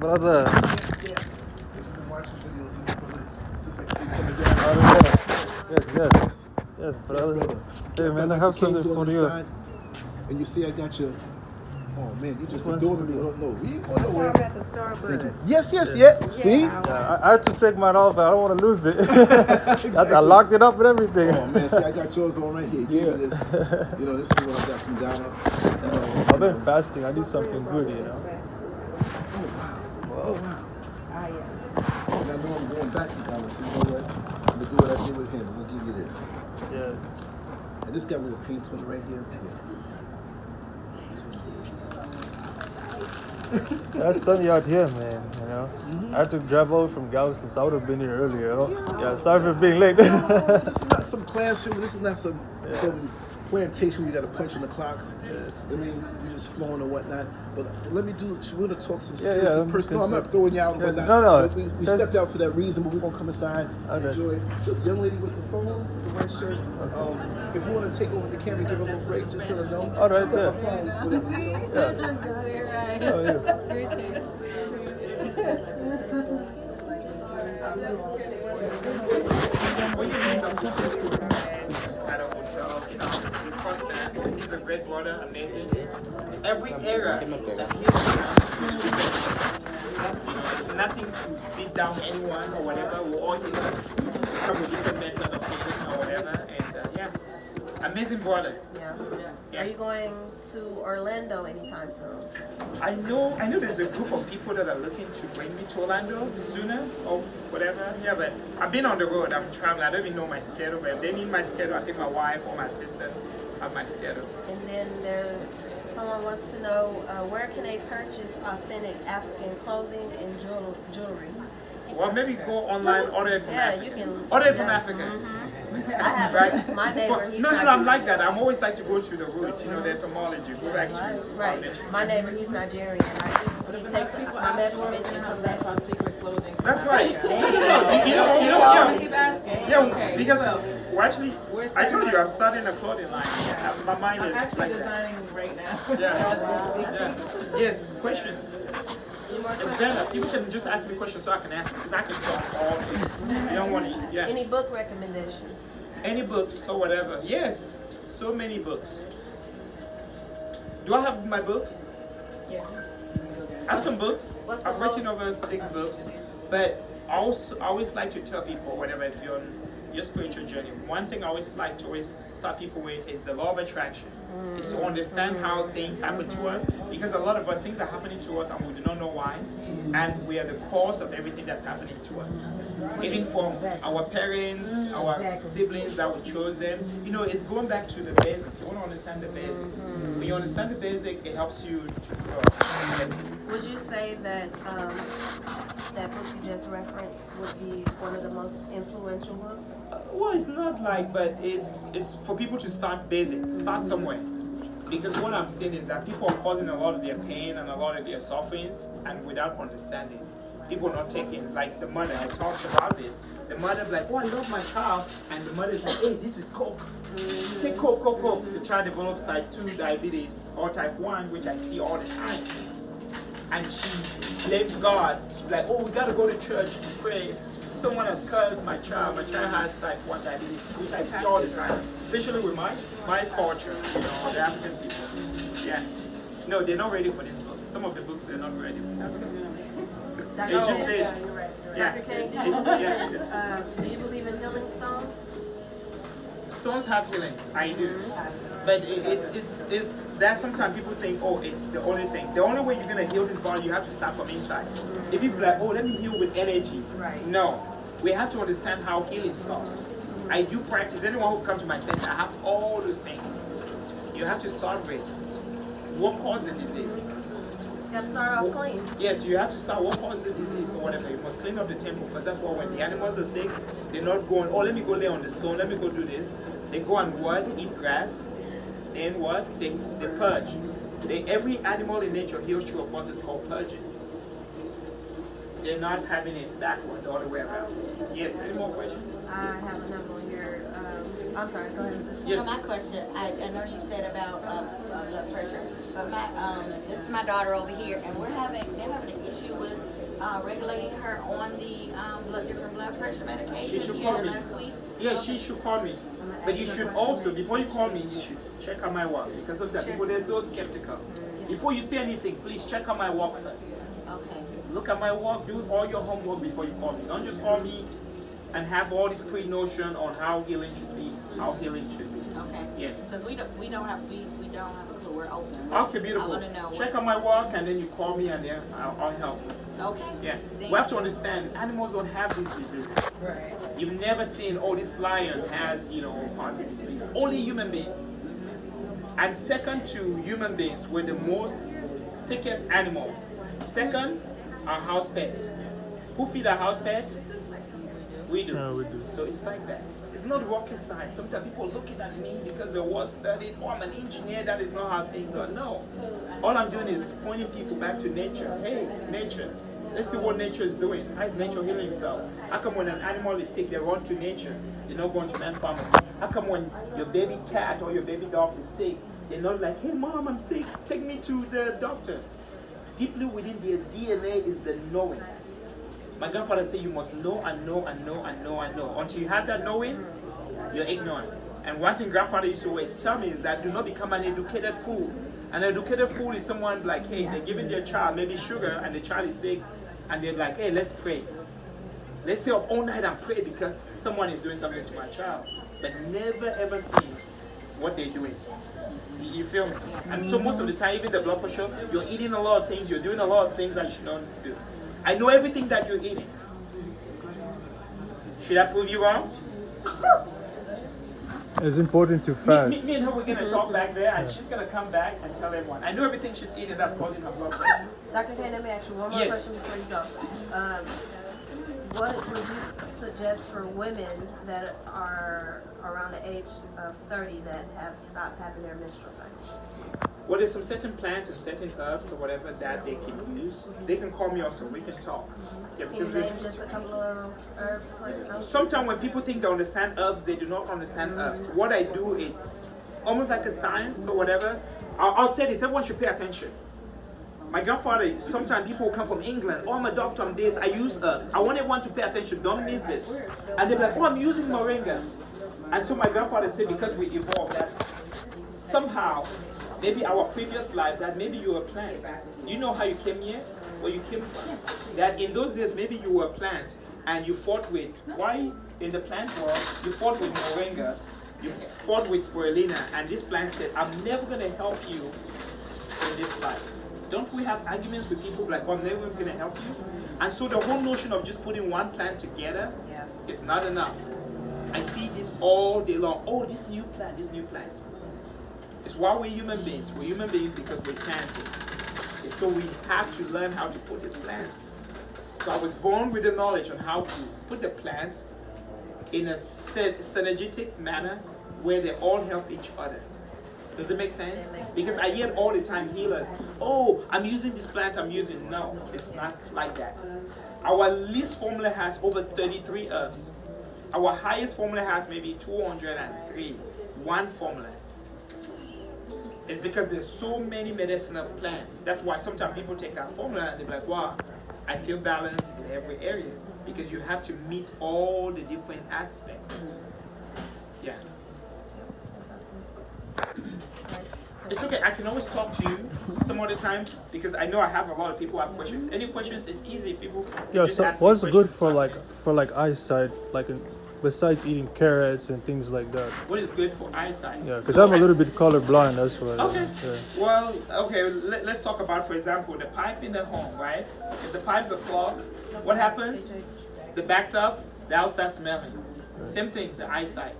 brother. Yes. We've been watching videos. He's a brother. Since I came from the Yes. Yes, brother. Hey, man, I have something for you. And you see, I got your. Oh man, you just adorable. No, we ain't going nowhere. I'm at the store, but Yes. See? Yeah, I had to take mine off. I don't want to lose it. I locked it up and everything. Oh man, see, I got yours on right here. Give me this. You know, this is what I got from Ghana. I've been fasting. I need something good, you know. Oh wow. ah, yeah. And I know I'm going back to Ghana, so you know what? I'm gonna do what I did with him. I'm gonna give you this. Yes. And this got a little paint on it right here. That's sunny out here, man. You know, I had to drive over from Galveston, so I would have been here earlier. Yeah, sorry for being late. No, this is not some classroom. This is not some plantation where you got to punch in the clock. I mean, you're just flowing or whatnot. But let me do. We're gonna talk some serious personal. No, I'm not throwing you out or whatnot. No. We stepped out for that reason, but we're gonna come inside. Okay. Enjoy. So, the young lady with the phone, the white shirt. If you want to take over the camera, give her a little break. Just let her know. All right, She's got my phone. With her, you know. Oh, yeah. At a hotel, we crossed that. He's a great brother, amazing. Every era that he's it's nothing to beat down anyone or whatever. We're all here from a different method of thinking or whatever. And amazing brother. Are you going to Orlando anytime soon? I know there's a group of people that are looking to bring me to Orlando sooner or whatever. Yeah, but I've been on the road, I'm traveling, I don't even know my schedule, but if they need my schedule, I think my wife or my sister have my schedule. And then someone wants to know where can they purchase authentic African clothing and jewelry? Well, maybe go online, order it from Africa. You can order it from Africa. I have my neighbor. He's No, I'm like that. I'm always like to go to the roots, the etymology. Go back to right. My neighbor, he's Nigerian. He takes my measurements and comes back on secret clothing. That's right. Keep asking. Yeah, because actually, I told you I'm starting a clothing line. My mind is actually like designing right now. Yeah. Yes. Questions. It's better. People can just ask me questions so I can answer because I can talk all day. You don't want to. Yeah. Any book recommendations? Any books or whatever. Yes. So many books. Do I have my books? Yeah. I have some books. I've written over 6 books, but I always like to tell people, whatever, if you're on your spiritual journey, one thing I always like to start people with is the law of attraction. Is to understand how things happen to us, because a lot of us, things are happening to us and we do not know why, and we are the cause of everything that's happening to us. Even from our parents, our siblings that we chose them. It's going back to the basic. You want to understand the basic. When you understand the basic, it helps you to grow. Would you say that that book you just referenced would be one of the most influential books? Well, it's not like, but it's for people to start basic, start somewhere. Because what I'm seeing is that people are causing a lot of their pain and a lot of their sufferings, and without understanding. People are not taking, like the mother, I talked about this. The mother's like, oh, I love my child, and the mother's like, hey, this is Coke. Take Coke. The child develops type 2 diabetes or type 1, which I see all the time. And she blames God. She's like, oh, we gotta go to church to pray. Someone has cursed my child. My child has type 1 diabetes, which I see all the time, especially with my culture, the African people. Yeah. No, they're not ready for this book. Some of the books they're not ready for. It's just this. Yeah. Do you believe in healing stones? Stones have healings. I do. But it's that sometimes people think, oh, it's the only thing. The only way you're going to heal this body, you have to start from inside. If you be like, oh, let me heal with energy. Right. No. We have to understand how healing starts. I do practice. Anyone who comes to my center, I have all those things. You have to start with what caused the disease. You have to start off clean. Yes, you have to start what caused the disease or whatever. You must clean up the temple, because that's why when the animals are sick, they're not going, oh, let me go lay on the stone, let me go do this. They go and what? Eat grass. Then what? They purge. Every animal in nature heals through a process called purging. They're not having it backward, the other way around. Yes, any more questions? I have another one here. I'm sorry, go ahead. Yes. So my question, I know you said about blood pressure, but this is my daughter over here, and they're having an issue with regulating her on the different blood pressure medication She should here call me. last week? Yeah, she should call me. But you should also, before you call me, you should check out my work. Because sometimes people, they're so skeptical. Before you say anything, please check out my work first. Okay. Look at my work, do all your homework before you call me. Don't just call me and have all this pre-notion on how healing should be, how healing should be. Okay. Yes. Because we don't have a clue. We're open. Okay, beautiful. I want to know. Check out my work and then you call me and then I'll help you. Okay. Yeah. Thank We have to you. understand, animals don't have these diseases. Right. You've never seen, oh, this lion has, heart disease. Only human beings. And second to human beings, we're the most sickest animals. Second, our house pet. Who feed our house pet? We do. Yeah, we do. So it's like that. It's not rocket science. Sometimes people are looking at me because they were studied, oh, I'm an engineer, that is not how things are. No. All I'm doing is pointing people back to nature. Hey, nature. Let's see what nature is doing. How is nature healing itself? How come when an animal is sick, they run to nature? They're not going to man farmers. How come when your baby cat or your baby dog is sick, they're not like, hey, mom, I'm sick. Take me to the doctor. Deeply within their DNA is the knowing. My grandfather said you must know and know and know and know and know. Until you have that knowing, you're ignorant. And one thing grandfather used to always tell me is that do not become an educated fool. An educated fool is someone like, hey, they're giving their child maybe sugar and the child is sick and they're like, hey, let's pray. Let's stay up all night and pray because someone is doing something to my child. But never ever see what they're doing. You feel me? And so most of the time, even the blood pressure, you're eating a lot of things, you're doing a lot of things that you should not do. I know everything that you're eating. Should I prove you wrong? It's important to fast. Me and her, we're going to talk back there, and she's going to come back and tell everyone. I know everything she's eating that's causing her blood pressure. Dr. Kang, let me ask you one more Yes. question before you go. What would you suggest for women that are around the age of 30 that have stopped having their menstrual cycle? Well, there's some certain plants and certain herbs or whatever that they can use. They can call me also. We can talk. Yeah, Can you because name just a couple of herbs? Like, sometimes when people think they understand herbs, they do not understand herbs. What I do, it's almost like a science or whatever. I'll say this, everyone should pay attention. My grandfather, sometimes people will come from England, oh, I'm a doctor on this, I use herbs. I want everyone to pay attention, don't miss this. And they're like, oh, I'm using moringa. And so my grandfather said, because we evolved, that somehow, maybe our previous life, that maybe you were a plant. Do you know how you came here? Where you came from? That in those days, maybe you were a plant and you fought with, why in the plant world, you fought with moringa, you fought with spirulina, and this plant said, I'm never going to help you in this life. Don't we have arguments with people like, I'm never going to help you? And so the whole notion of just putting one plant together is not enough. I see this all day long. Oh, this new plant, this new plant. It's why we're human beings. We're human beings because we're scientists. It's so we have to learn how to put these plants. So I was born with the knowledge on how to put the plants in a synergetic manner where they all help each other. Does it make sense? Because I hear all the time healers, oh, I'm using this plant, I'm using. No, it's not like that. Our least formula has over 33 herbs. Our highest formula has maybe 203. One formula. It's because there's so many medicinal plants. That's why sometimes people take that formula and they're like, wow, I feel balanced in every area. Because you have to meet all the different aspects. Yeah. It's okay, I can always talk to you some other time because I know I have a lot of people who have questions. Any questions? It's easy. People Yeah, just so ask me what's good questions, for stop like it. eyesight, besides eating carrots and things like that? What is good for eyesight? Yeah, because I'm a little bit colorblind, that's why. Okay. Yeah. Well, okay, let's talk about, for example, the pipe in the home, right? If the pipes are clogged, what happens? The backed up, the house starts smelling. Same thing, the eyesight.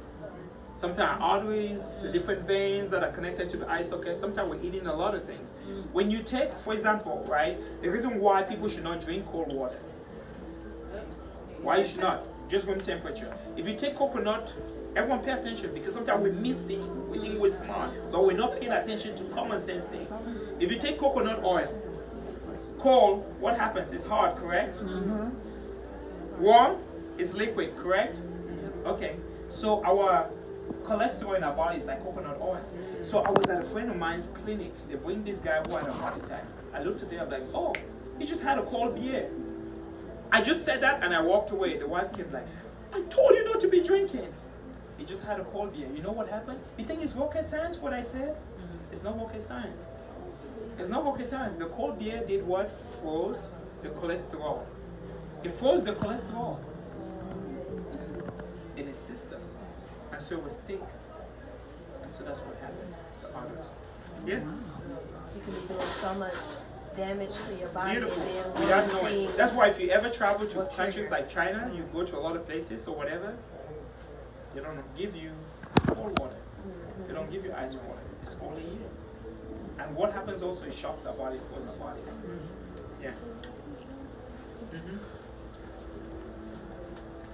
Sometimes arteries, the different veins that are connected to the eye socket, sometimes we're eating a lot of things. When you take, for example, right, the reason why people should not drink cold water. Why you should not? Just room temperature. If you take coconut, everyone pay attention because sometimes we miss things. We think we're smart, but we're not paying attention to common sense things. If you take coconut oil, cold, what happens? It's hard, correct? Mm-hmm. Warm, it's liquid, correct? Okay, so our cholesterol in our body is like coconut oil. So I was at a friend of mine's clinic. They bring this guy who had a heart attack. I looked at him, I'm like, oh, he just had a cold beer. I just said that and I walked away. The wife came like, I told you not to be drinking. He just had a cold beer. You know what happened? You think it's rocket science what I said? It's not rocket science. It's not rocket science. The cold beer did what? Froze the cholesterol. It froze the cholesterol in his system. And so it was thick. And so that's what happens to others. Yeah? You can be doing so much damage to your body. Beautiful. And then Without one knowing. thing- That's why if you ever travel to What countries trigger? like China, you go to a lot of places or whatever, they don't give you cold water. They don't give you ice water. It's only here. And what happens also, it shocks our body, cools our bodies. Yeah.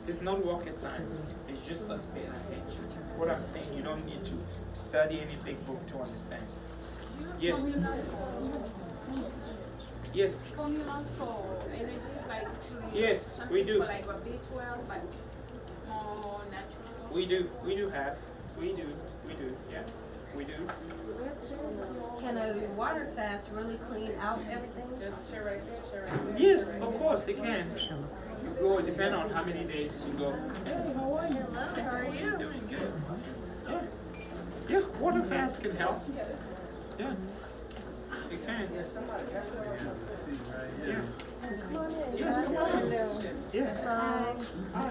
It's not rocket science. It's just us paying attention. What I'm saying, you don't need to study any big book to understand. Yes. Yes. Formulas for energy, like to Yes, some we people do. like a B12, but more natural. We do have. We do. Yeah. We do. Can a water fast really clean out everything? Just chill right there. Yes, of course it can. You go, depend on how many days you go. Hey, how are you? How are you? Doing good. Yeah. Yeah, water fast can help. Yeah. It can. Yeah. Yes, come on in. Yeah. Hi.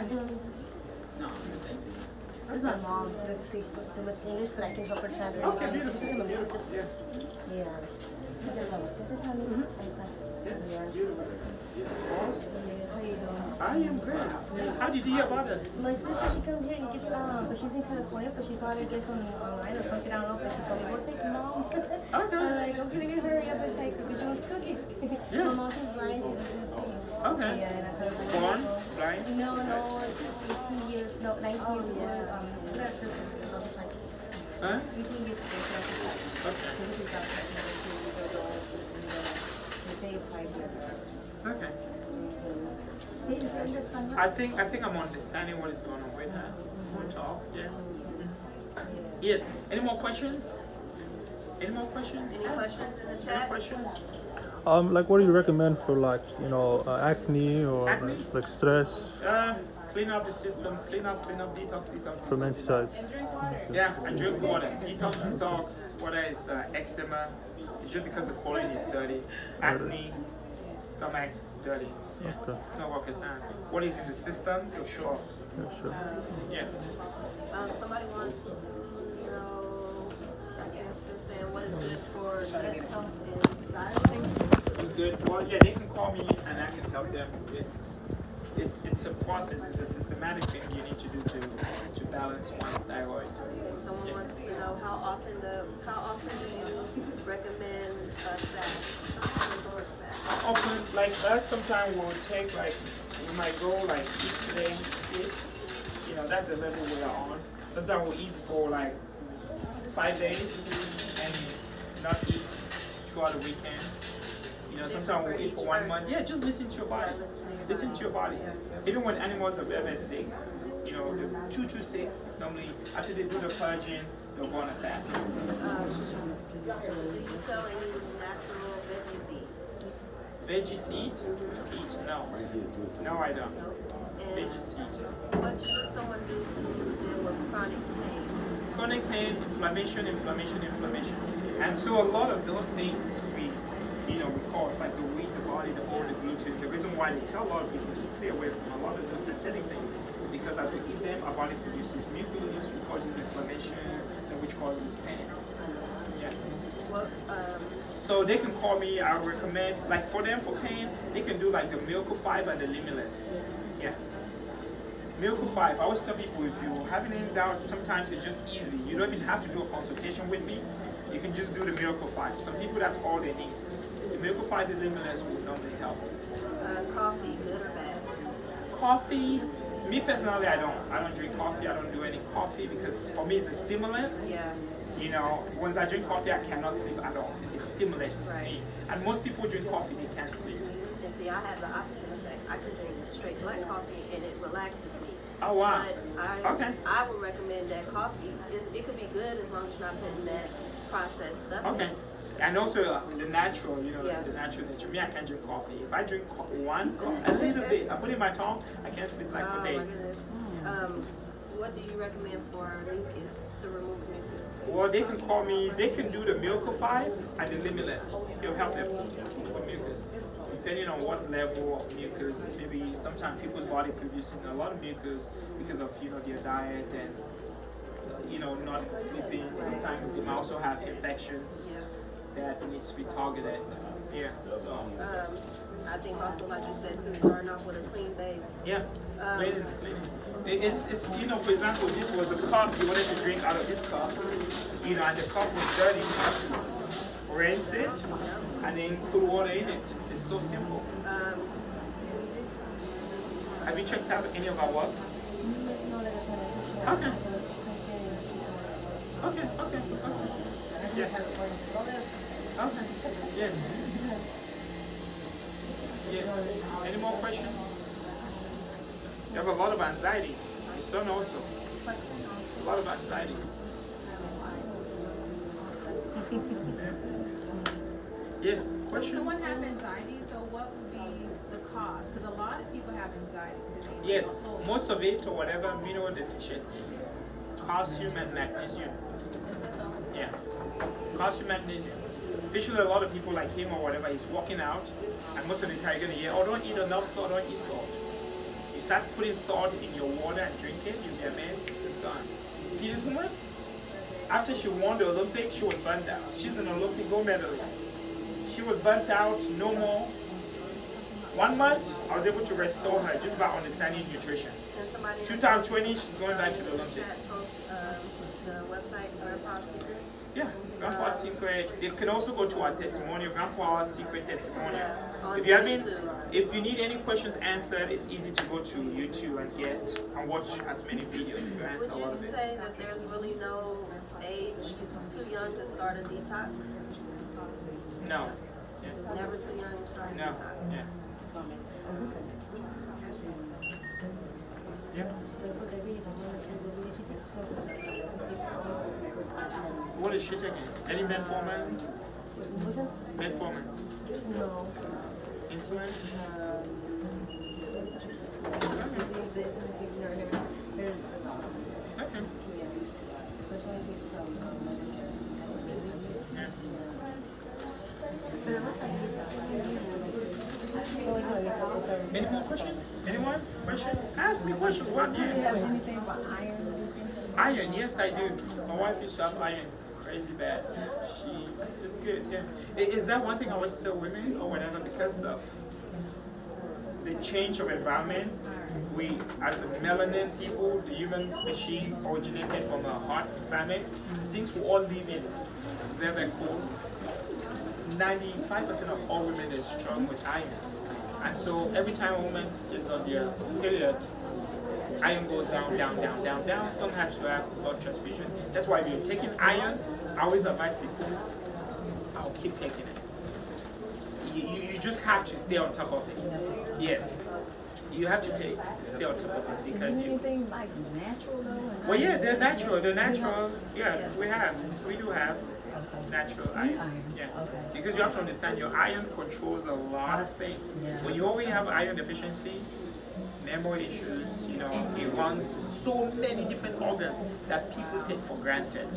This is my mom that speaks too much English, but I can help her translate. Okay, beautiful. Yeah. Yeah. How you doing? I am good. How did you hear about us? My sister, she comes here and gets but she's in California, but she saw it gets online or something, I don't know, but she told me, go take mom. Okay. I'm like, okay, let me hurry up and take her, because she was cooking. Yeah. My mom's blind. Okay. Yeah, and I thought it was Born beautiful. blind? No, 18 years, no, 19 years old. Huh? 18 years old. Okay. Okay. I think I'm understanding what is going on with her. We'll talk, yeah. Yes. Any more questions? Any more questions? Any questions in the Any chat? questions? Like, what do you recommend for, like, you know, acne or Acne? like stress Clean up the system. Clean up, detox. from inside? Yeah, and drink water. Detox. Water is eczema. It's just because the colon is dirty. Acne, stomach, dirty. Yeah. Okay. It's not rocket science. What is in the system, you'll show up. Yeah, sure. Yeah. Somebody wants to know, I guess they're saying, what is good for gut health and thyroid? Good. Well, yeah, they can call me and I can help them. It's a process. It's a systematic thing you need to do to balance one's thyroid. Someone wants to know how often do you recommend a fast? Often, like us, sometimes we'll take we might go eat today, skip. You know, that's the level we're on. Sometimes we'll eat for 5 days and not eat throughout the weekend. You know, sometimes we'll eat for 1 month. Yeah, just listen to your body. Listen to your body. Even when animals are very sick, you know, they're too sick, normally after they do the purging, they'll go on a fast. Do you sell any natural veggie seeds? Veggie seeds? No. No, I don't. And Veggie seeds. what should someone do to deal with chronic pain? Chronic pain, inflammation. And so a lot of those things we cause, like the weight, the body, the bone, the gluten. The reason why they tell a lot of people to stay away from a lot of those synthetic things is because as we eat them, our body produces mucus, which causes inflammation, and which causes pain. Yeah. What, So they can call me. I recommend, for them for pain, they can do the Miracle 5 and the Limitless. Yeah. Miracle 5. I always tell people if you're having any doubt, sometimes it's just easy. You don't even have to do a consultation with me. You can just do the Miracle 5. Some people, that's all they need. The Miracle 5 and Limitless will normally help. coffee, good or bad? Coffee, me personally, I don't drink coffee. I don't do any coffee because for me it's a stimulant. Yeah. You know, once I drink coffee, I cannot sleep at all. It stimulates me. And most people drink coffee, they can't sleep. And see, I have the opposite effect. I can drink straight black coffee and it relaxes me. Oh, wow. But I would recommend that coffee. It could be good as long as you're not putting that processed stuff in. And also the natural, you know, Yeah. the natural nature. Me, I can't drink coffee. If I drink a little bit, I put it in my tongue, I can't sleep like for Oh, my days. goodness. What do you recommend for mucus, to remove mucus? Well, they can call me, they can do the Miracle 5 and the Limitless. It'll help them with mucus. Depending on what level of mucus, maybe sometimes people's body producing a lot of mucus because of, you know, their diet and, you know, not sleeping. Sometimes they might also have infections that needs to be targeted. Yeah, so. I think also, like you said, too, starting off with a clean base. Yeah, cleaning. It's, you know, for example, this was a cup, you wanted to drink out of this cup, you know, and the cup was dirty, you have to rinse it, and then put water in it. It's so simple. Have you checked out any of our work? Okay. Yeah. Okay. Yes. Yes. Any more questions? You have a lot of anxiety. Your son also. A lot of anxiety. Yes. Questions? Someone have anxiety, so what would be the cause? Because a lot of people have anxiety today. Yes. Most of it or whatever, mineral deficiency. Calcium and magnesium. Yeah. Calcium, magnesium. Especially a lot of people like him or whatever, he's walking out, and most of the time you're gonna hear, oh, don't eat enough salt, don't eat salt. You start putting salt in your water and drink it, you'll be amazed, it's gone. See this woman? After she won the Olympics, she was burnt out. She's an Olympic gold medalist. She was burnt out, no more. 1 month, I was able to restore her just by understanding nutrition. 2020, she's going back to the Olympics. The website, Grandpa's Secret. Yeah, Grandpa's Secret. They can also go to our testimonial, Grandpa's Secret testimonial. On If you need any questions answered, it's easy to go to YouTube and watch as many videos. You answer a lot Would of you it. say that there's really no age too young to start a detox? No. Never too young to start a No. detox. Yeah. Yeah. What is she taking? Any metformin? Metformin? No. Insulin? Okay. Yeah. Any more questions? Anyone? Question? Ask me questions. What? Do you have Yeah. anything about iron? Iron, yes I do. My wife used to have iron. Crazy bad. She is good, yeah. Is that one thing I was still women or whatever because of the change of environment? We, as a melanin people, the human species originated from a hot planet. Since we all live in very, very cold, 95% of all women is strong with iron. And so every time a woman is on their period, iron goes down, down, down, down, down. Some have to have blood transfusion. That's why if you're taking iron, I always advise people, I'll keep taking it. You just have to stay on top of it. Yes. You have to stay on top of it because you... Anything like natural though? Well, yeah, they're natural. They're natural. Yeah, we do have natural iron. Yeah. Because you have to understand your iron controls a lot of things. When you already have iron deficiency, memory issues, you know, it runs so many different organs that people take for granted.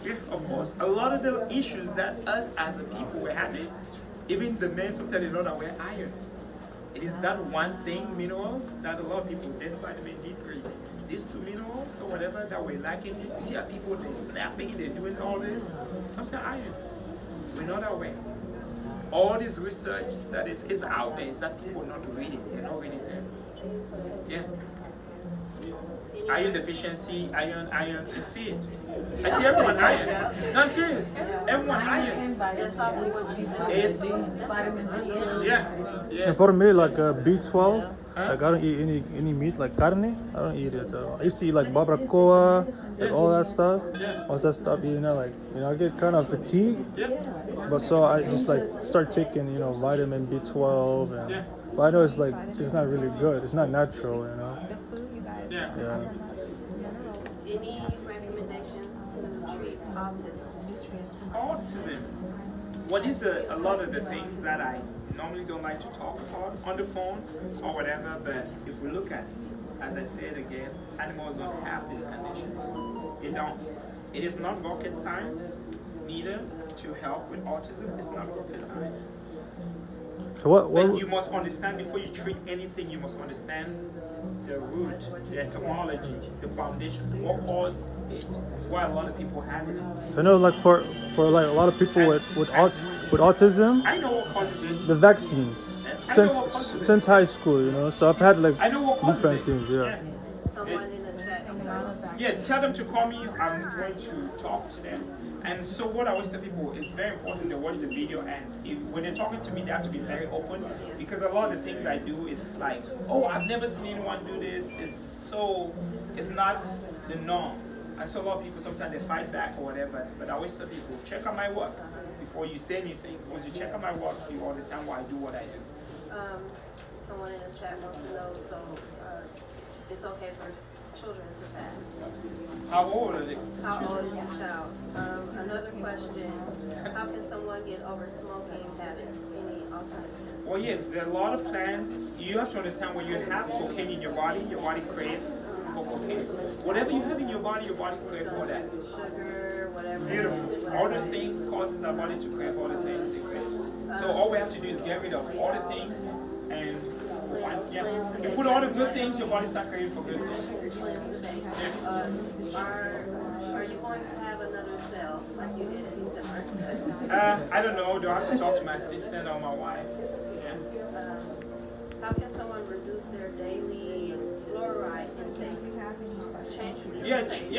Yeah, of course. A lot of the issues that us as a people were having, even the men sometimes they know that we're iron. It is that one thing, mineral, that a lot of people did, vitamin D3. These two minerals or whatever that we're lacking. You see how people, they're snapping, they're doing all this. Sometimes iron. We're not aware. All this research that is out there is that people are not reading. They're not reading them. Yeah. Iron deficiency, iron, you see it. I see everyone iron. No, I'm serious. Everyone iron. Just off of what you said. It's, Vitamin D. yeah. Yes. And for me, like B12, like I don't eat any meat, like carne. I don't eat it. I used to eat like barbacoa, like all that stuff. Once I stopped eating it, like I get kind of fatigued. Yeah. But so I just like start taking vitamin B12, and but I know it's like it's not really good. It's not natural. Yeah. Yeah. Any recommendations to treat autism? Autism. What is a lot of the things that I normally don't like to talk about on the phone or whatever, but if we look at it, as I said again, animals don't have these conditions. They don't. It is not rocket science, neither to help with autism. It's not rocket science. So what? But you must understand before you treat anything. You must understand the root, the etymology, the foundation, what caused it. Why a lot of people have it. So I know, like for like a lot of people with autism, I know what causes it. the vaccines since high school, you know. So I've had like I know what causes different it. things, yeah. Someone in the chat. Yeah, tell them to call me. I'm going to talk to them. And so what I always tell people is very important to watch the video, and when they're talking to me, they have to be very open, because a lot of the things I do is like, oh, I've never seen anyone do this. It's not the norm. And so a lot of people sometimes they fight back or whatever. But I always tell people, check out my work before you say anything. Once you check out my work, you understand why I do what I do. Someone in the chat wants to know, so it's okay for children to pass. How old are they? How old is your child? Another question, how can someone get over smoking habits? Any alternatives? Well, yes, there are a lot of plans. You have to understand when you have cocaine in your body craves for cocaine. Whatever you have in your body craves for that. Sugar, whatever. Beautiful. All those things causes our body to crave all the things it craves. So all we have to do is get rid of all the things, and you put all the good things, your body starts craving for good things. Are you going to have another cell like you did in December? I don't know. Do I have to talk to my assistant or my wife? Yeah. How can someone reduce their daily fluoride intake?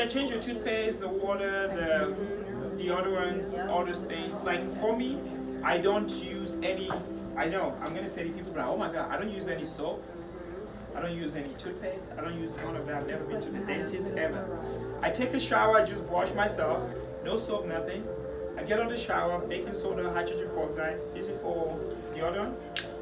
Change your toothpaste, the water, the deodorants, all those things. Like for me, I don't use any. I know I'm gonna say to people, like, oh my God, I don't use any soap. I don't use any toothpaste. I don't use none of that. I've never been to the dentist ever. I take a shower, I just wash myself. No soap, nothing. I get out of the shower, baking soda, hydrogen peroxide, use it for deodorant,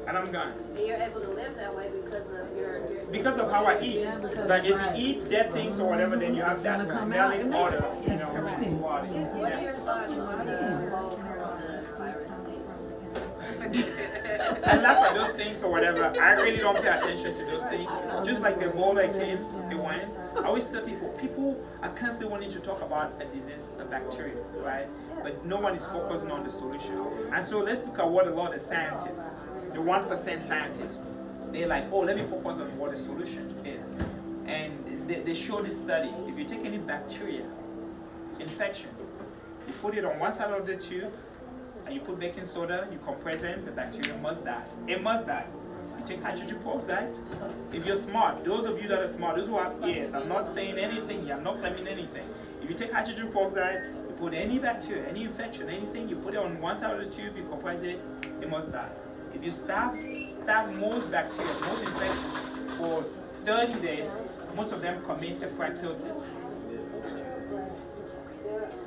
and I'm gone. And you're able to live that way because of because of how I eat. Like if you eat dead things or whatever, then you have that smelling odor, you know, in your body. What are your thoughts on the whole coronavirus thing? I laugh at those things or whatever. I really don't pay attention to those things. Just like the Ebola came, it went. I always tell people are constantly wanting to talk about a disease, a bacteria, right? But no one is focusing on the solution. And so let's look at what a lot of scientists, the 1% scientists, they're like, oh, let me focus on what the solution is. And they show this study. If you take any bacteria infection, you put it on one side of the tube, and you put baking soda, you compress them, the bacteria must die. It must die. You take hydrogen peroxide. If you're smart, those of you that are smart, those who have ears, I'm not saying anything here, I'm not claiming anything. If you take hydrogen peroxide, you put any bacteria, any infection, anything, you put it on one side of the tube, you compress it, it must die. If you stop most bacteria, most infections for 30 days, most of them commit to fractosis.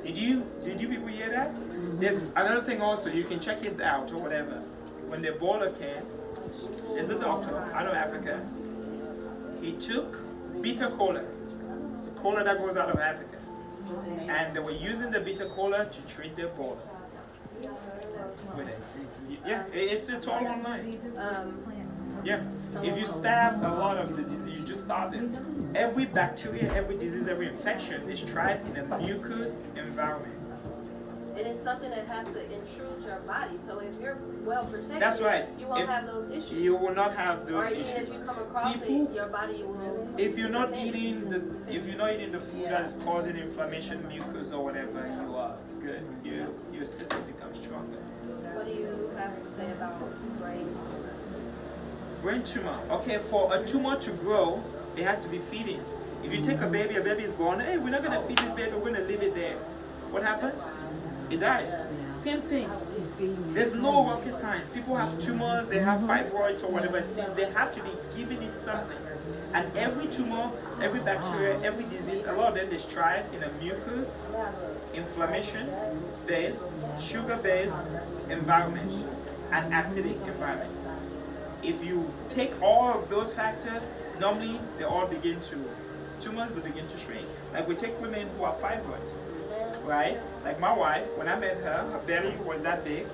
Did you people hear that? There's another thing also, you can check it out or whatever. When the Ebola came, there's a doctor out of Africa. He took bitter cola. It's a cola that goes out of Africa. And they were using the bitter cola to treat the Ebola. With it. Yeah, it's all online. Yeah, if you stab a lot of the disease, you just stop it. Every bacteria, every disease, every infection is tried in a mucus environment. And it's something that has to intrude your body. So if you're well protected, that's right. You won't have those issues. You will not have those issues. Or even if you come across it, your body will. If you're not eating the food that is causing inflammation, mucus or whatever, you are good. Your system becomes stronger. What do you have to say about brain tumors? Brain tumor. Okay, for a tumor to grow, it has to be feeding. If you take a baby is born, hey, we're not going to feed this baby, we're going to leave it there. What happens? It dies. Same thing. There's no rocket science. People have tumors, they have fibroids or whatever. They have to be giving it something. And every tumor, every bacteria, every disease, a lot of them, they thrive in a mucus, inflammation-based, sugar-based environment, and acidic environment. If you take all of those factors, normally they all begin to, tumors will begin to shrink. Like we take women who have fibroids, right? Like my wife, when I met her, her belly was that big.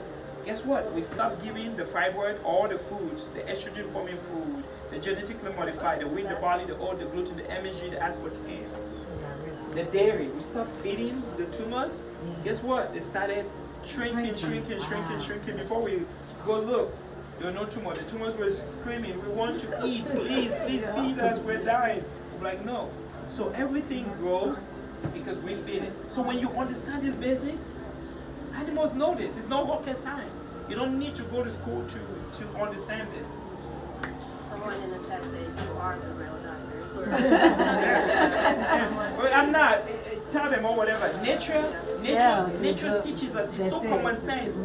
Guess what? We stopped giving the fibroid all the foods, the estrogen forming food, the genetically modified, the wheat, the barley, the oat, the gluten, the MSG, the aspartame, the dairy. We stopped feeding the tumors. Guess what? They started shrinking. Before we go look, there were no tumors. The tumors were screaming, we want to eat, please feed us, we're dying. We're like, no. So everything grows because we feed it. So when you understand this basic, animals know this. It's not rocket science. You don't need to go to school to understand this. Someone in the chat said you are the real doctor. Well, I'm not. Tell them or whatever. Nature teaches us. It's so common sense.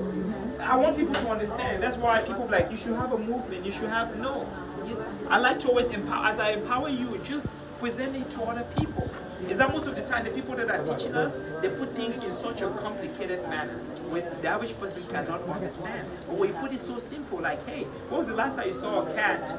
I want people to understand. That's why people are like, you should have a movement. You should have I like to always empower. As I empower you, just present it to other people. Is that most of the time the people that are teaching us, they put things in such a complicated manner where the average person cannot understand. But when you put it so simple, like, hey, when was the last time you saw a cat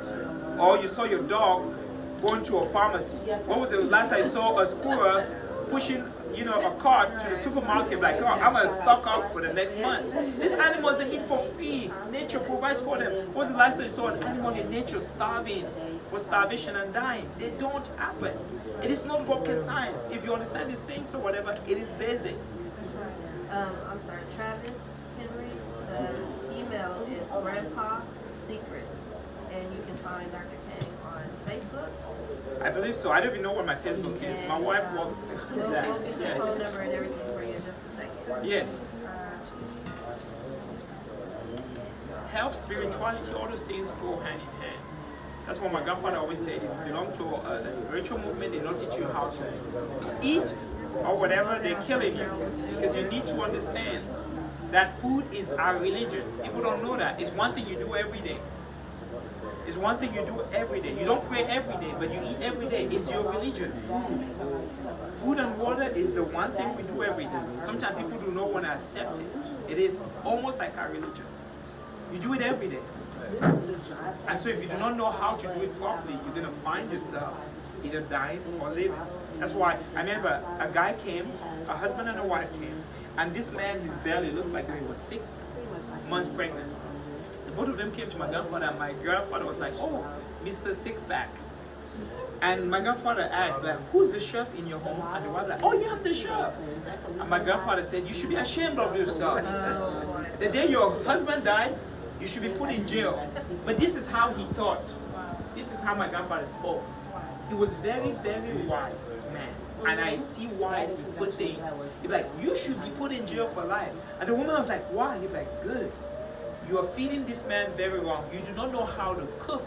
or you saw your dog going to a pharmacy? When was the last time you saw a squirrel pushing, a cart to the supermarket like, oh, I'm going to stock up for the next month? These animals, they eat for free. Nature provides for them. When was the last time you saw an animal in nature starving for starvation and dying? They don't happen. It is not rocket science. If you understand these things or whatever, it is basic. I'm sorry, Travis Henry. The email is Grandpa Secret, and you can find Dr. Kang on Facebook. I believe so. I don't even know what my Facebook is. My wife works We'll that. get the phone number and everything for you in just a second. Yes. Health, spirituality, all those things go hand in hand. That's what my grandfather always said. If you belong to a spiritual movement, they don't teach you how to eat or whatever, they're killing you. Because you need to understand that food is our religion. People don't know that. It's one thing you do every day. It's one thing you do every day. You don't pray every day, but you eat every day. It's your religion. Food and water is the one thing we do every day. Sometimes people do not want to accept it. It is almost like our religion. You do it every day. And so if you do not know how to do it properly, you're going to find yourself either dying or living. That's why I remember a guy came, a husband and a wife came, and this man, his belly looks like he was 6 months pregnant. Both of them came to my grandfather, and my grandfather was like, oh, Mr. Six-Pack. And my grandfather asked, like, who's the chef in your home? And the wife like, oh yeah, I'm the chef. And my grandfather said, you should be ashamed of yourself. The day your husband dies, you should be put in jail. But this is how he thought. This is how my grandfather spoke. He was very, very wise man. And I see why he put things. He's like, you should be put in jail for life. And the woman was like, why? He's like, good. You are feeding this man very wrong. You do not know how to cook.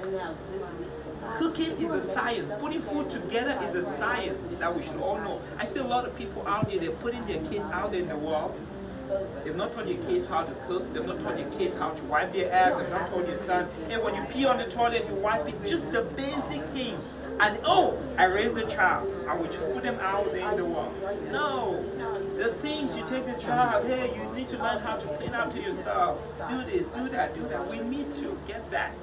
Cooking is a science. Putting food together is a science that we should all know. I see a lot of people out there, they're putting their kids out there in the world. They've not taught their kids how to cook. They've not taught their kids how to wipe their ass. They've not taught your son, hey, when you pee on the toilet, you wipe it. Just the basic things. And oh, I raised a child. I would just put them out there in the world. No. The things you take the child, hey, you need to learn how to clean up to yourself. Do this, do that, do that. We need to get back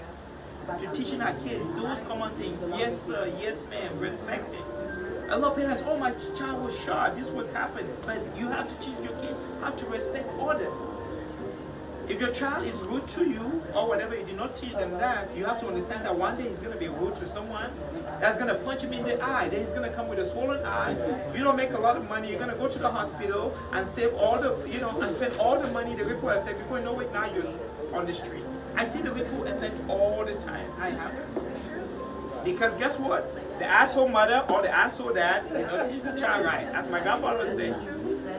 to teaching our kids those common things. Yes, sir, yes, ma'am, respect it. A lot of parents, oh, my child was shot, this was happening. But you have to teach your kids how to respect others. If your child is rude to you or whatever, you did not teach them that, you have to understand that one day he's going to be rude to someone that's going to punch him in the eye. Then he's going to come with a swollen eye. You don't make a lot of money. You're going to go to the hospital and save all the, and spend all the money, the ripple effect. Before you know it, now you're on the street. I see the ripple effect all the time. I have it. Because guess what? The asshole mother or the asshole dad did not teach the child right. As my grandfather said.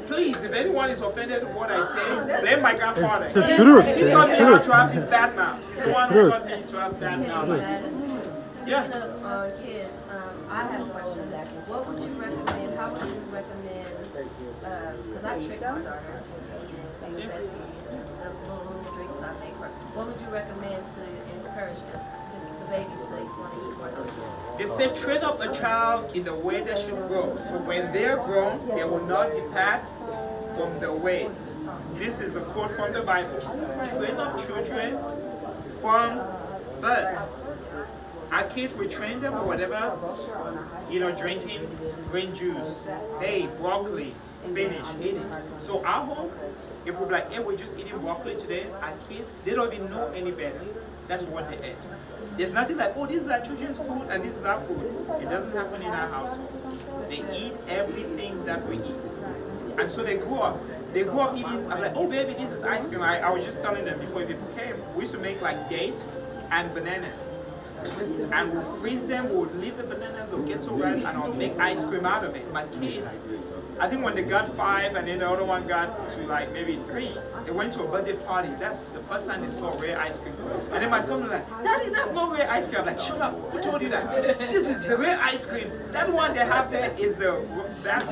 Please, if anyone is offended with what I say, blame my grandfather. It's the truth. He taught me how to have this bad mouth. He's the one who taught me to have bad mouth. Yeah. Speaking of kids, I have a question. What would you recommend? How would you recommend? Because I tricked my daughter into eating things that she eats, the little drinks I make her. What would you recommend to encourage the babies to want to eat more of those? They say train up a child in the way they should grow. So when they're grown, they will not depart from the ways. This is a quote from the Bible. Train up children from birth. Our kids, we train them or whatever, drinking green juice. Hey, broccoli, spinach, eat it. So our home, if we're like, hey, we're just eating broccoli today, our kids, they don't even know any better. That's what they eat. There's nothing like, oh, this is our children's food and this is our food. It doesn't happen in our household. They eat everything that we eat. And so they grow up. They grow up eating, I'm like, oh baby, this is ice cream. I was just telling them before people came, we used to make like date and bananas. And we'll freeze them, we'll leave the bananas, they'll get so ripe, and I'll make ice cream out of it. My kids, I think when they got 5 and then the other one got to like maybe 3, they went to a birthday party. That's the first time they saw rare ice cream. And then my son was like, Daddy, that's not rare ice cream. I'm like, shut up, who told you that? This is the rare ice cream. That one they have there is the, that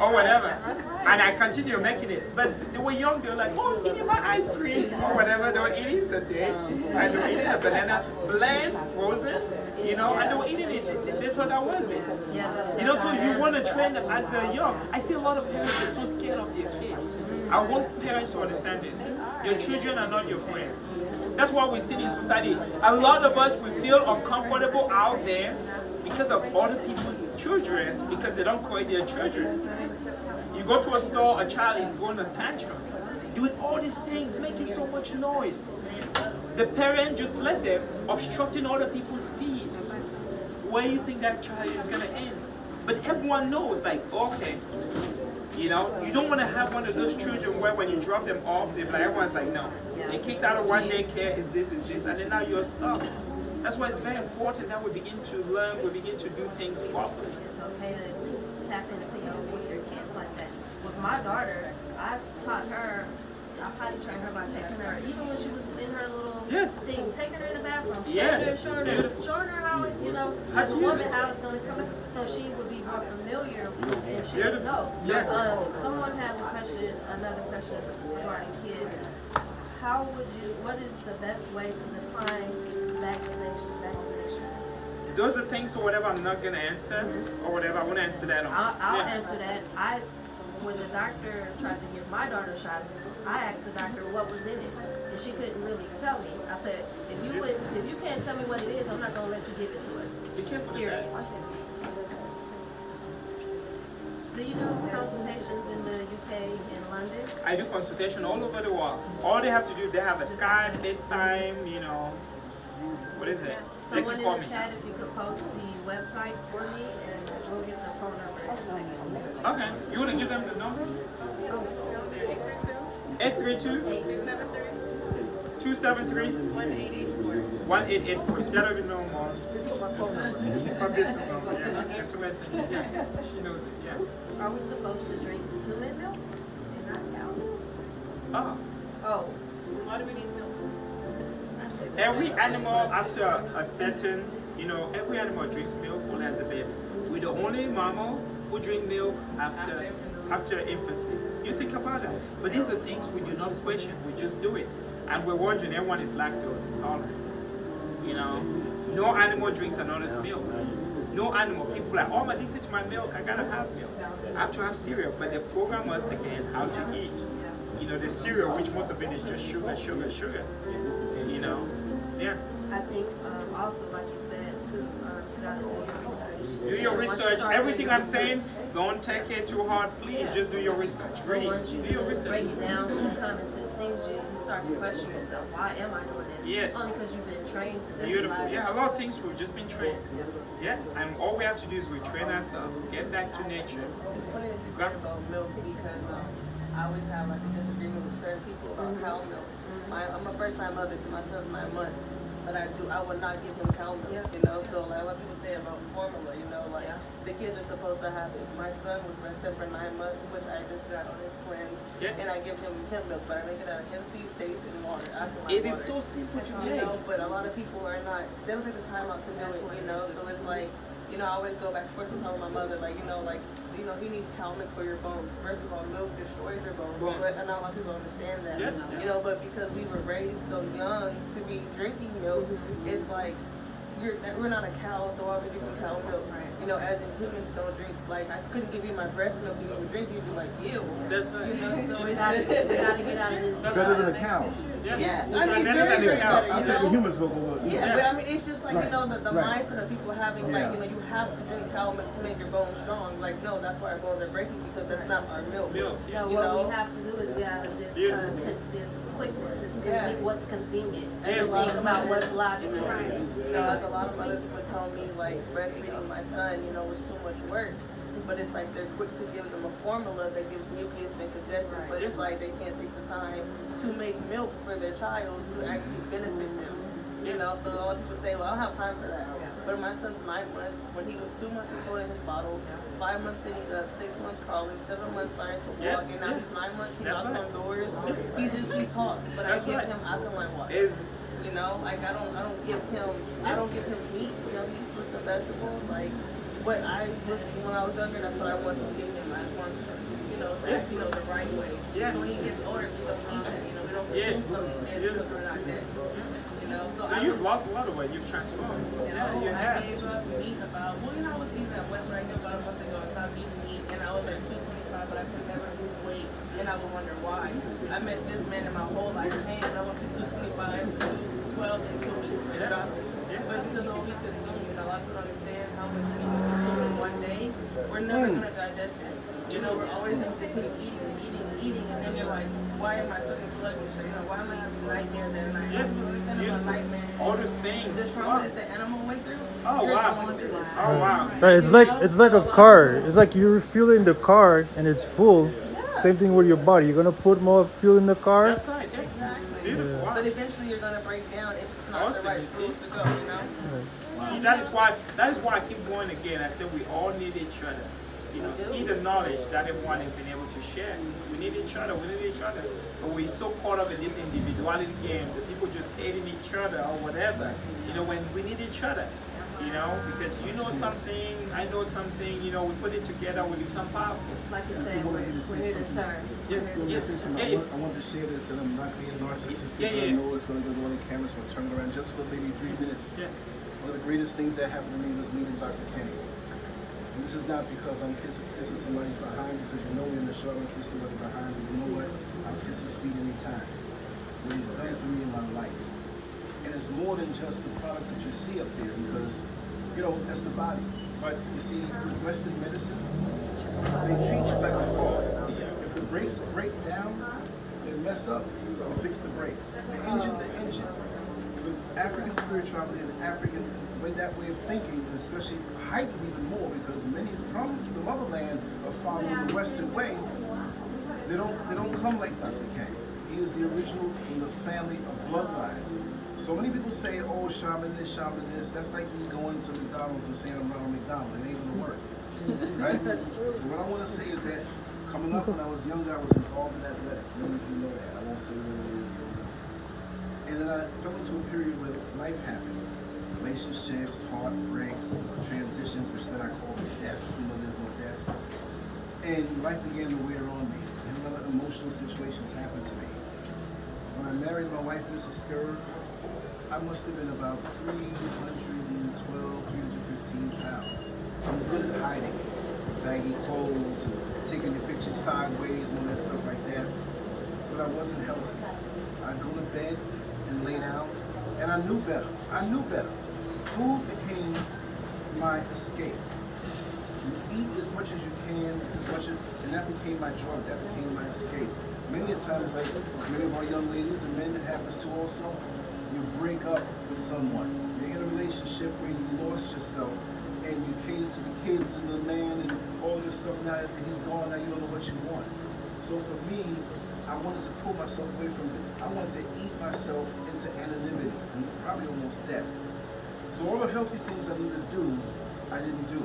or whatever. And I continue making it. But they were young, they were like, oh, eating my ice cream or whatever. They were eating the dates and they were eating the banana blend, frozen, you know, and they were eating it. They thought that was it. You know, so you want to train them as they're young. I see a lot of parents are so scared of their kids. I want parents to understand this. Your children are not your friend. That's what we see in society. A lot of us, we feel uncomfortable out there because of other people's children, because they don't call it their children. You go to a store, a child is throwing a tantrum, doing all these things, making so much noise. The parent just let them, obstructing other people's peace. Where do you think that child is going to end? But everyone knows, like, okay, you know, you don't want to have one of those children where when you drop them off, they're like, everyone's like, no. They kicked out of one daycare, is this, and then now you're stuck. That's why it's very important that we begin to learn, we begin to do things properly. It's okay to tap into your kids like that. With my daughter, I taught her, I potty trained her by taking her, even when she was in her little thing, taking her in the bathroom, showing her how, you know, as a woman, how it's going to come, so she would be more familiar and she would know. Someone has a question, another question regarding kids. How would you, what is the best way to define vaccination? Those are things or whatever I'm not going to answer, or whatever I want to answer that on. I'll answer that. When the doctor tried to give my daughter a shot, I asked the doctor what was in it, and she couldn't really tell me. I said, if you can't tell me what it is, I'm not going to let you give it to us. Be careful of Period. that. Do you do consultations in the UK and London? I do consultation all over the world. All they have to do, they have a Skype, FaceTime, you know, what is it? Someone in the chat, if you could post the website for me, and we'll get the phone number in a second. Okay. You want to give them the number? 832-273-1884. 1884. See, I don't even know more. Her business number, yeah. That's the right thing. Yeah. She knows it, yeah. Are we supposed to drink human milk and not cow? Oh. Why do we need milk? Every animal after a certain, you know, every animal drinks milk when it has a baby. We're the only mammal who drink milk after infancy. You think about that. But these are things we do not question, we just do it. And we're wondering everyone is lactose intolerant. You know, no animal drinks another's milk. No animal. People are like, oh, I'm addicted to my milk, I gotta have milk. I have to have cereal, but they program us again how to eat. You know, the cereal, which most of it is just sugar. You know, yeah. I think also, like you said, to you gotta do your research. Do your research. Everything I'm saying, don't take it too hard. Please, just do your research. So once you do your research. break it down to the common sense things, you start to question yourself. Why am I doing this? Yes. Only because you've been trained to this. Beautiful. Yeah, a lot of things we've just been trained. Yeah, and all we have to do is we train ourselves, get back to nature. It's funny that you said about milk because I always have like a disagreement with certain people about cow milk. I'm a first-time mother to my son's 9 months, but I would not give him cow milk, you know. So like what people say about formula, you know, like the kids are supposed to have it. My son was breastfed for 9 months, which I just got on his cleanse, and I give him milk, but I make it out of hemp seeds, dates, and water. It is so simple to make. You know, but a lot of people are not. They don't take the time out to do it, you know. So it's like, you know, I always go back first and tell my mother, like, you know, he needs cow milk for your bones. First of all, milk destroys your bones, but not a lot of people understand that. You know, but because we were raised so young to be drinking milk, it's like we're not a cow, so why would we give cow milk? You know, as in humans don't drink, like I couldn't give you my breast milk and you would drink, you'd be like, ew. That's right. You know, so We it's gotta just, get out of this. Better than the cows. yeah, I Better mean, than very, the very cow. better, I'll you take the know? humans milk over. Yeah, but I mean, it's just like, Right, you know, the right. mindset of people having, Yeah. like, you know, you have to drink cow milk to make your bones strong. Like, no, that's why our bones are breaking because that's not our milk. Milk. No, You what know? we have to do is get out of this, Yeah. this quickness, this Yeah. what's convenient, And and a lot think of about mothers- what's logical. You know, as a lot of mothers would tell me, like, breastfeeding my son, you know, was too much work. But it's like they're quick to give them a formula that gives mucus and congestion, but it's like they can't take the time to make milk for their child to actually benefit them. You know, so a lot of people say, well, I don't have time for that. But my son's 9 months, when he was 2 months, he's holding his bottle, 5 months sitting up, 6 months crawling, 7 months starting to walk, and now he's 9 months, he That's knocks right. on doors, he talks, but That's I give right. him alkaline water. Is You know, like I don't give him meat. You know, he eats fruits and vegetables. Like what I was when I was younger, that's what I wanted to give him. I wanted to, you know, to actually know the right way. Yeah. So when he gets older, we don't eat them. You know, we don't Yes. consume them because we're not dead. You know, so I you've was. lost a lot of weight. You've transformed. You Yeah, know, you I have. gave up meat about, well, you know, I was eating at West right here about a month ago. I stopped eating meat, and I was like 225, but I could never lose weight, and I would wonder why. I met this man in my whole life, and I went from 225 to 212 in 2 weeks for the doctor. But because of all we consume, you know, a lot of people don't understand how much meat we consume in one day. We're never going to digest this. You know, we're always going to continue eating, and then you're like, why am I feeling sluggish? You know, why am I having nightmares at night? Yeah. People understand about nightmares. All those things. The trauma that the animal went through. Oh, you're wow. going through this. Oh, wow. Right, it's like a car. It's like you're refueling the car and it's full. Same thing with your body. You're gonna put more fuel in the car. That's right. Yeah. Exactly. Beautiful. Wow. But eventually you're gonna break down if it's not the Awesome, right you see? food to go, you know? See, that is why I keep going again. I said we all need each other. You know, see the knowledge that everyone has been able to share. We need each other. We need each other. But we're so caught up in this individuality game, the people just hating each other or whatever. You know, when we need each other. You know, because you know something, I know something. You know, we put it together, we become powerful. Like you said, we're here to serve. Yeah, yes, yeah, I want to share this, and I'm not being narcissistic. Yeah, but I yeah. know it's going to go on the cameras. We'll turn it around just for maybe 3 minutes. Yeah. One of the greatest things that happened to me was meeting Dr. Kang. And this is not because I'm kissing somebody's behind, because you know we're in the show and kiss the other behind, but you know what? I'll kiss his feet anytime. What he's done for me in my life. And it's more than just the products that you see up there, because, you know, that's the body. But you see, with Western medicine, they treat you like a car. If the brakes break down, they mess up, you fix the brake. The engine. With African spirituality and African way, that way of thinking, and especially heightened even more, because many from the motherland are following the Western way. They don't come like Dr. Kang. He is the original from the family of bloodline. So many people say, oh, shaman this, shaman this. That's like me going to McDonald's and saying I'm Ronald McDonald. It ain't gonna work. Right? But what I want to say is that coming up when I was younger, I was involved in athletics. Many of you know that. I won't say what it is. And then I fell into a period where life happened. Relationships, heartbreaks, transitions, which then I call death. You know, there's no death. And life began to wear on me. And other emotional situations happened to me. When I married my wife, Lancescurv, I must have been about 312, 315 pounds. I'm good at hiding. Baggy clothes, taking your pictures sideways, and all that stuff like that. But I wasn't healthy. I'd go to bed and lay down, and I knew better. Food became my escape. You eat as much as you can, and that became my drug, that became my escape. Many a times, like many of our young ladies and men, it happens to also, you break up with someone. You're in a relationship where you lost yourself, and you cater to the kids and the man and all this stuff. Now after he's gone, now you don't know what you want. So for me, I wanted to pull myself away from it. I wanted to eat myself into anonymity and probably almost death. So all the healthy things I need to do, I didn't do.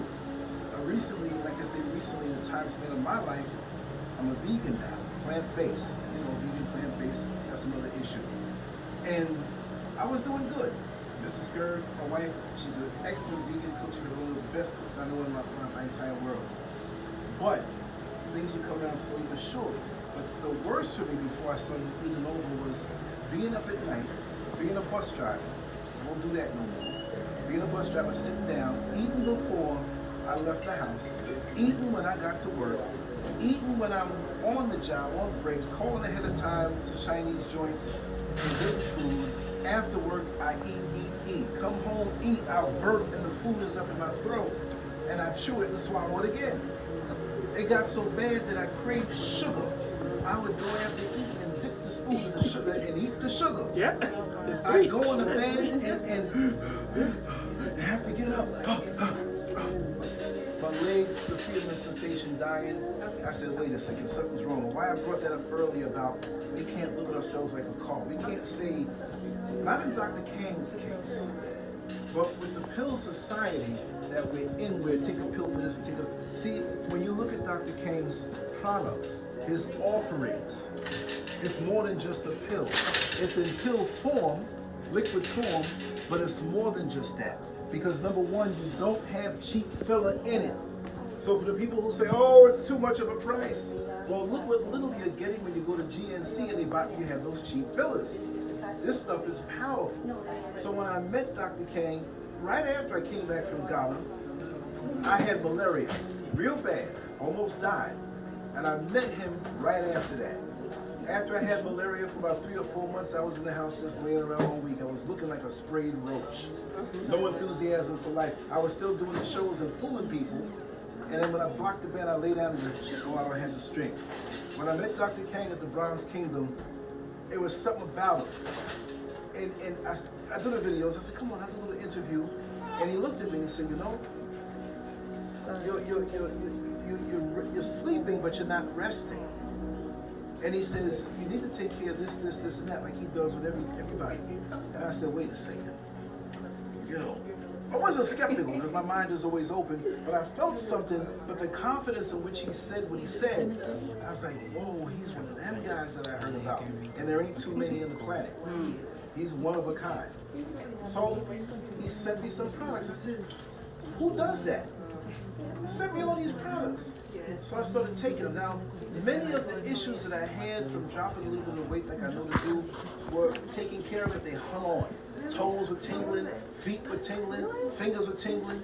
Recently, like I said, recently in the time span of my life, I'm a vegan now, plant-based. You know, vegan, plant-based, that's another issue. And I was doing good. Mrs. Scurv, my wife, she's an excellent vegan cook. She's one of the best cooks I know in my entire world. But things would come down slowly but surely. But the worst for me before I started eating over was being up at night, being a bus driver. I won't do that no more. Being a bus driver, sitting down, eating before, I left the house, eating when I got to work, eating when I'm on the job, on breaks, calling ahead of time to Chinese joints and getting food. After work, I eat. Come home, eat, I'll burp and the food is up in my throat. And I chew it and swallow it again. It got so bad that I craved sugar. I would go after eating and dip the spoon in the sugar and eat the sugar. Yeah, it's I sweet. go in the bed and have to get up. My legs, the feeling and sensation dying. I said, wait a second, something's wrong. Why I brought that up earlier about we can't look at ourselves like a car. We can't say, not in Dr. Kang's case, but with the pill society that we're in, where take a pill for this, take a... See, when you look at Dr. Kang's products, his offerings, it's more than just a pill. It's in pill form, liquid form, but it's more than just that. Because number one, you don't have cheap filler in it. So for the people who say, oh, it's too much of a price, well, look what little you're getting when you go to GNC and you have those cheap fillers. This stuff is powerful. So when I met Dr. Kang, right after I came back from Ghana, I had malaria, real bad, almost died. And I met him right after that. After I had malaria for about 3 or 4 months, I was in the house just laying around all week. I was looking like a sprayed roach. No enthusiasm for life. I was still doing the shows and fooling people. And then when I blocked the bed, I lay down and said, oh, I don't have the strength. When I met Dr. Kang at the Bronze Kingdom, it was something about him. And I did the videos. I said, come on, I have a little interview. And he looked at me and he said, you know, you're sleeping, but you're not resting. And he says, you need to take care of this, and that, like he does with everybody. And I said, wait a second. You know, I wasn't skeptical because my mind is always open, but I felt something, but the confidence in which he said what he said, I was like, whoa, he's one of them guys that I heard about. And there ain't too many on the planet. He's one of a kind. So he sent me some products. I said, who does that? He sent me all these products. So I started taking them. Now, many of the issues that I had from dropping a little bit of weight like I know to do were taking care of it. They hung on. Toes were tingling, feet were tingling, fingers were tingling.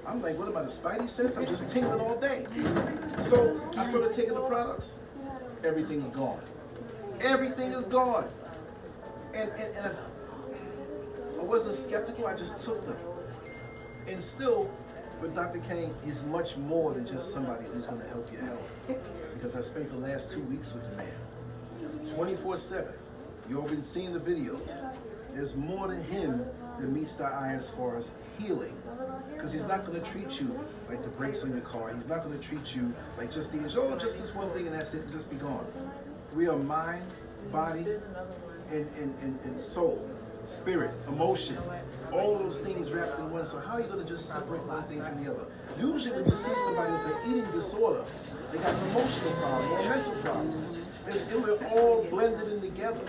I'm like, what am I, the Spidey sense? I'm just tingling all day. So I started taking the products. Everything's gone. Everything is gone. And I wasn't skeptical, I just took them. And still, with Dr. Kang, he's much more than just somebody who's going to help your health. Because I spent the last 2 weeks with the man. 24/7. You've all been seeing the videos. There's more than him that meets the eye as far as healing. Because he's not going to treat you like the brakes on your car. He's not going to treat you like just the issue. Oh, just this one thing and that's it, and just be gone. We are mind, body, and soul, spirit, emotion. All those things wrapped in one. So how are you going to just separate one thing from the other? Usually when you see somebody with an eating disorder, they got an emotional problem or a mental problem. We're all blended in together.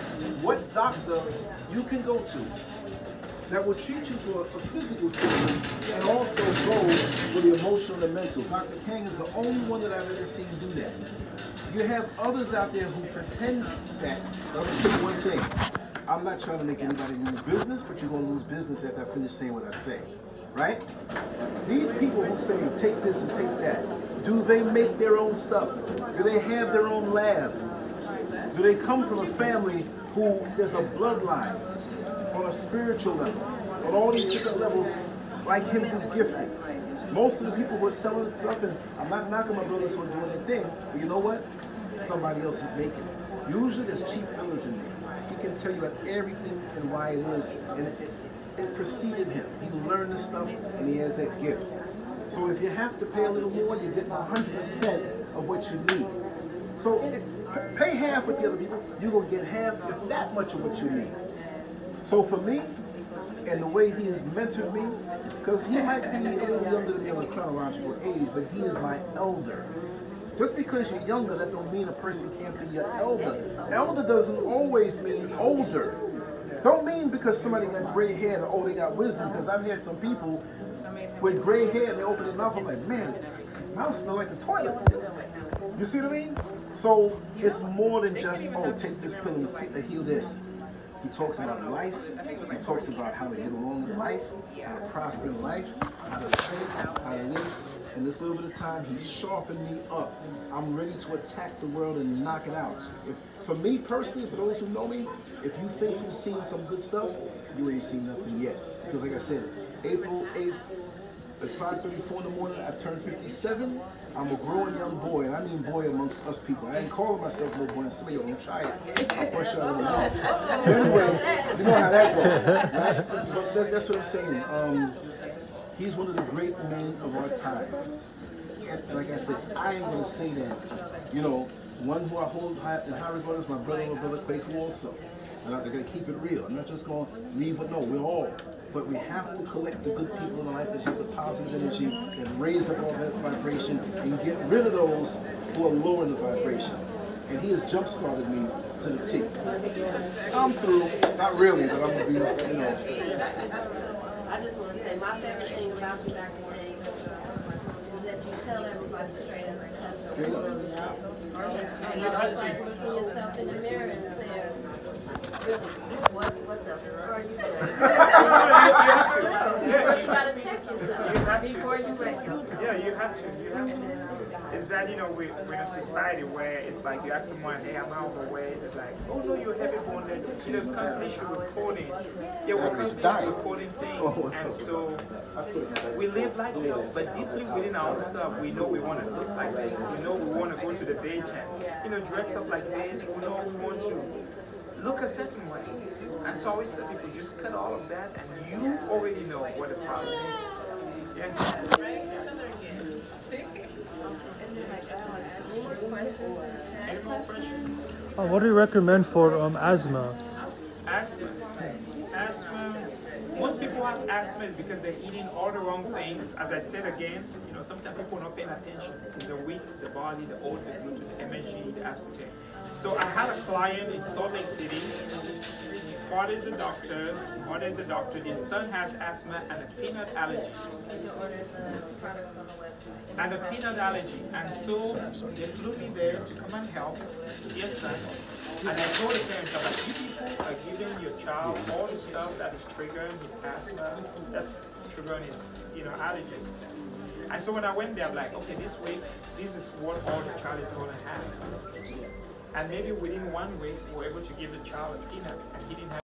What doctor you can go to that will treat you for a physical symptom and also go with the emotional and mental? Dr. Kang is the only one that I've ever seen do that. You have others out there who pretend that. I'll tell you one thing. I'm not trying to make anybody lose business, but you're going to lose business after I finish saying what I say. Right? These people who say, take this and take that, do they make their own stuff? Do they have their own lab? Do they come from a family who there's a bloodline on a spiritual level, on all these different levels, like him who's gifted? Most of the people who are selling stuff, and I'm not knocking my brothers for doing their thing, but you know what? Somebody else is making it. Usually there's cheap fillers in there. He can tell you about everything and why it is, and it preceded him. He learned this stuff, and he has that gift. So if you have to pay a little more, you're getting 100% of what you need. So pay half with the other people, you're going to get half, if that much of what you need. So for me, and the way he has mentored me, because he might be a little younger than me on a chronological age, but he is my elder. Just because you're younger, that don't mean a person can't be your elder. Elder doesn't always mean older. Don't mean because somebody got gray hair and oh, they got wisdom, because I've had some people with gray hair and they open their mouth, I'm like, man, this mouth smells like the toilet. You see what I mean? So it's more than just, oh, take this pill and heal this. He talks about life. He talks about how to get along in life, how to prosper in life, how to think, how to this. In this little bit of time, he sharpened me up. I'm ready to attack the world and knock it out. For me personally, for those who know me, if you think you've seen some good stuff, you ain't seen nothing yet. Because like I said, April 8th at 5:34 in the morning, I turned 57. I'm a growing young boy, and I mean boy amongst us people. I ain't calling myself little boy, and some of y'all gonna try it. I'll brush you out of the mouth. So anyway, you know how that goes, right? But that's what I'm saying. He's one of the great men of our time. And like I said, I ain't gonna say that, you know, one who I hold in high regard is my brother Quaker also. And I gotta keep it real. I'm not just gonna leave, but no, we're all. But we have to collect the good people in life that have the positive energy and raise up all that vibration and get rid of those who are lowering the vibration. And he has jump-started me to the T. I'm through. Not really, but I'm gonna be, you know. I just want to say my favorite thing about you back in the day is that you tell everybody straight up. Straight up. And it's like looking yourself in the mirror and saying, what the fuck are you doing? You gotta check yourself before you wreck yourself. Yeah, you have to. Is that, you know, we're in a society where it's like you ask someone, hey, I'm overweight. It's like, oh no, you're heavy bonded. She just constantly recording. Yeah, we're constantly recording things. And so we live like this, but deeply within ourselves, we know we want to look like this. We know we want to go to the beach and, you know, dress up like this. We know we want to look a certain way. And so I always tell people, just cut all of that and you already know what the problem is. Yeah. Any more questions? What do you recommend for asthma? Asthma. Most people have asthma is because they're eating all the wrong things. As I said again, you know, sometimes people are not paying attention. The weak, the body, the old, the gluten, the MSG, the aspartame. So I had a client in Salt Lake City. Father is a doctor, mother is a doctor. His son has asthma and a peanut allergy. And a peanut allergy. And so they flew me there to come and help their son. And I told the parents, I'm like, you people are giving your child all the stuff that is triggering his asthma, that's triggering his, you know, allergies. And so when I went there, I'm like, okay, this week, this is what all the child is going to have. And maybe within 1 week, we were able to give the child a peanut, and he didn't have